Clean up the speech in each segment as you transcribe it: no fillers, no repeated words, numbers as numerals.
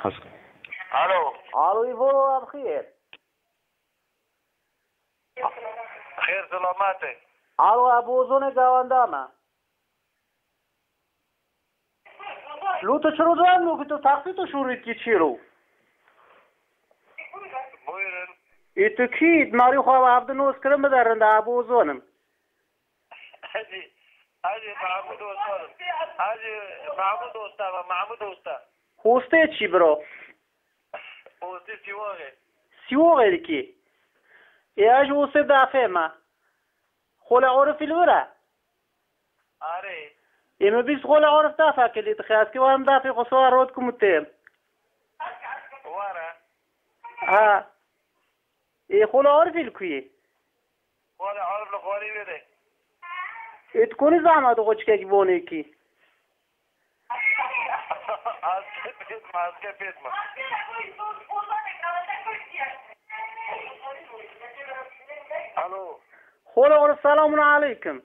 الو الو بخير. خير سلامته. الو ابو زون گاوندامه. لو تو چرا دارم لو که تو تختی تو شورید کی چی رو؟ بویرن. ایتو کید ماری خواه عبد نوز کرم بدرند ابو زونم. حاجی محمود استاد. حاجی محمود استاد. خوسته چی برو؟ خوسته سیواره. سیواره کی؟ ایاج خوسته دافه ما. خول عرفی لورا. آره. ایمه بیس خول عرف دافه کلی تخیاس که وام دافه خسوار رود کمتیم. واره. ها. ای خول عرفی لکویه. خول عرف لخوری بده. ایت کنی زحمت خوچ که بونه کی؟ از که پیت ما. الو. خول عرف سلام علیکم.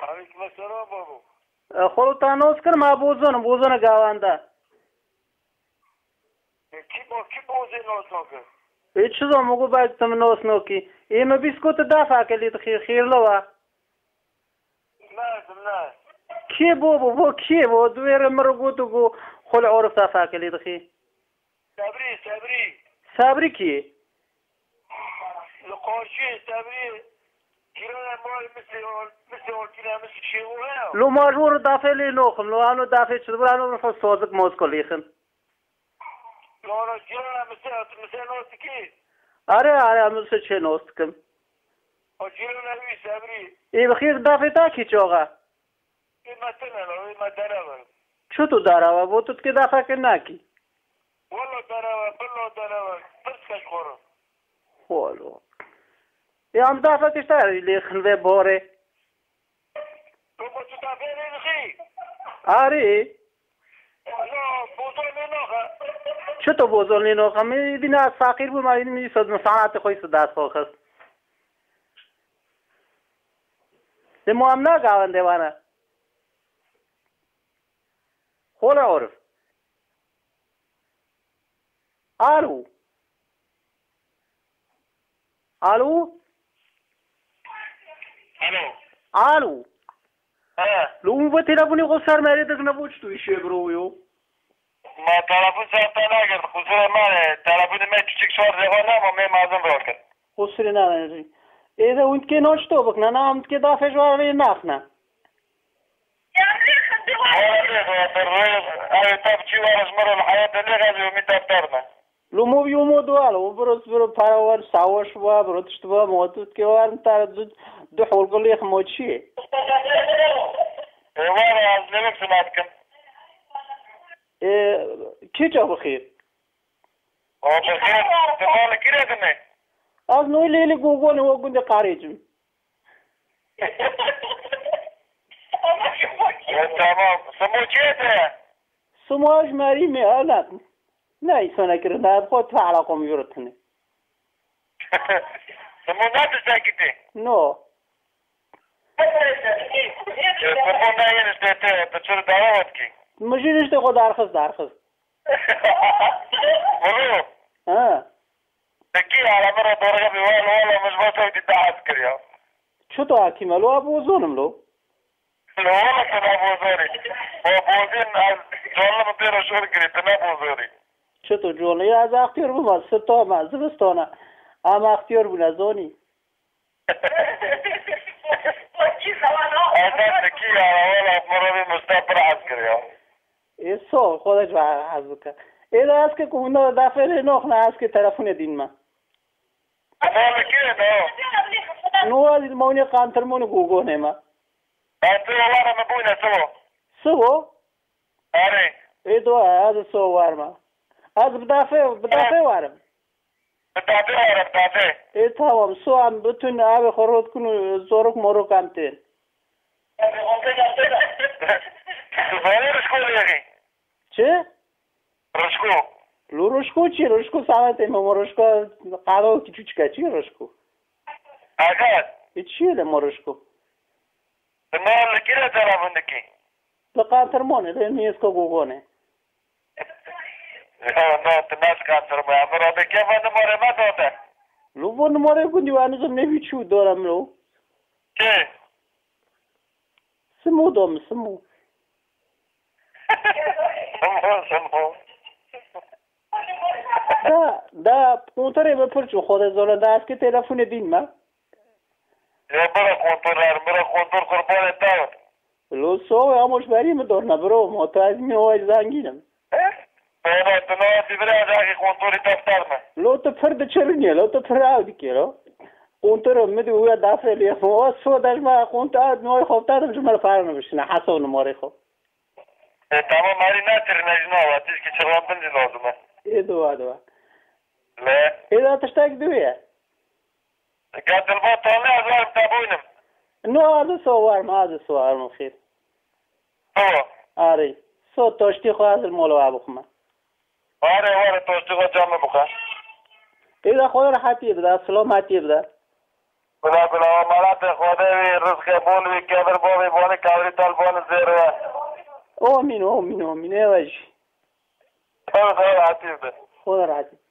علیکم السلام بابو. خلو تانوز کرم بوزون گاوانده. کی بوزی نوز نوکه؟ هیچ چیزا مگو باید تم نوز نوکی. ایمه بیسکوت دافع کلید خیر لوا. نه. کی بو کی بو دویر مرگو تو گو خل عرف دافع کلید خیر. صبری کی؟ لقاشی صبری. كيلو مال مثل كيلو مثل شيء لو ماجور دافع لي نوخم لو أنا دافع شدبر أنا نفس صوتك موز كليخن لو كيلو مثل نوستكي أري مثل شيء نوستكم كيلو نبي صبري إيه بخير دافع تاكي جوغا إيه ما دراوة شو تو دراوة بو تو دافع كناكي والله دراوة بس كشخورم والله يا عم دافع تشتري لي خنوه بوري تو دافع لي خي أري لا بوزول نوخه شو تو بوزول نوخه من دينا فقير بو ما دينا صد مساعات خوي صدات خوخس دمو هم نگاونده وانا خول عرف الو لو با تلفنی قصر میری دک نبوچ توی شبرویو ما تلفن ساعت نگرد خسر منه تلفن من چیک شور زبانه ما می مازن برکن خسر نه إذا وانت كي نوش توبك أنا عم كي دافع جواري ناخنا لو مو بيومو دوالو برو باور ساوش وا برو تشتوا موتوت كي وارم تار دو حول قول لي خموت شي وانا ازلمك سمعتكم كي جا بخير بخير تفعل كده كنه از نوی لیلی گوگونی و گونده قاریجم تمام سمو چیه سموش مريمي لا لا يسونا كرنا بخوت فعلاقهم يورتني سمو ناتش داكتي نو سمو ناين اشتاته بتشور دعواتكي مجينش تاخو دارخص مولو ها تكي على مرة دورة بيوال ولا مش بسوي تدعى عسكريا شو تو حكيمة لو أبو زونم لو والله كان أبو زوري هو بوزين جوالا مطيرة شهر قريب أنا أبو زوري شو تو جوالا يا هذا اختيار بما ستو ما زبستونا أما اختيار بنا زوني أنا تكي على ولا مرة مستقبل عسكريا إيه صو خودش بقى حزبك إذا أسكي كونا دافع نوخنا أسكي تلفون دين ما أنا كده نو هذه المونية قانتر موني جوجوني ما أنت وانا مبونا سو أري إيه دو هذا سو وارما هذا بدافع وارم بدافع إيه تمام سو عم بتون أبي خروج كنو زورك مرو كامتين تفعلي رشكو ليغي چه؟ رشكو چی؟ رشكو ساعته ما رشكو قاعدة كيتشكا چی رشكو أكاد چیه ده رشكو ما كده تلفونكي لقاطر مونه ده نيسكو گوگونه نه تناس کانسر ما امرا به که من نماره ما داده لو با نماره کن دیوانه زم نمیچو دارم لو که سمو دام سمو سمو دا کنتره بپرچو خود زاله دا از که تلفون دین ما برا کنتور قربان داود لو سو هموش بریم دارنا برو ما تو از میوای زنگینم بابا تو نه دیدره داخل کنتوری دفتر ما لو تو فرد چرنیه لو تو فرد دیگه لو کنتور مدو ویا دافه لیه ما سو داش ما کنتور نوای خوب دادم شما فرق نمیشه نه حساب نماره خوب تمام ماری نتر نجنا واتیش که چرا بندی لازمه دوا لا اذا تشتاق دويه قد البطل لا زار تابوينم نو هذا صور ما هذا صور من خير هو اري صوت توشتي خو هذا المولو ابوخما واره توشتي خو جامع بخا اذا خو راحتي بدا سلامتي بدا بلا مرات خدای رزق بول وی کبر بول بول کاوری تال بول زیر امين واجي خدا راحتي بده خدا راحتي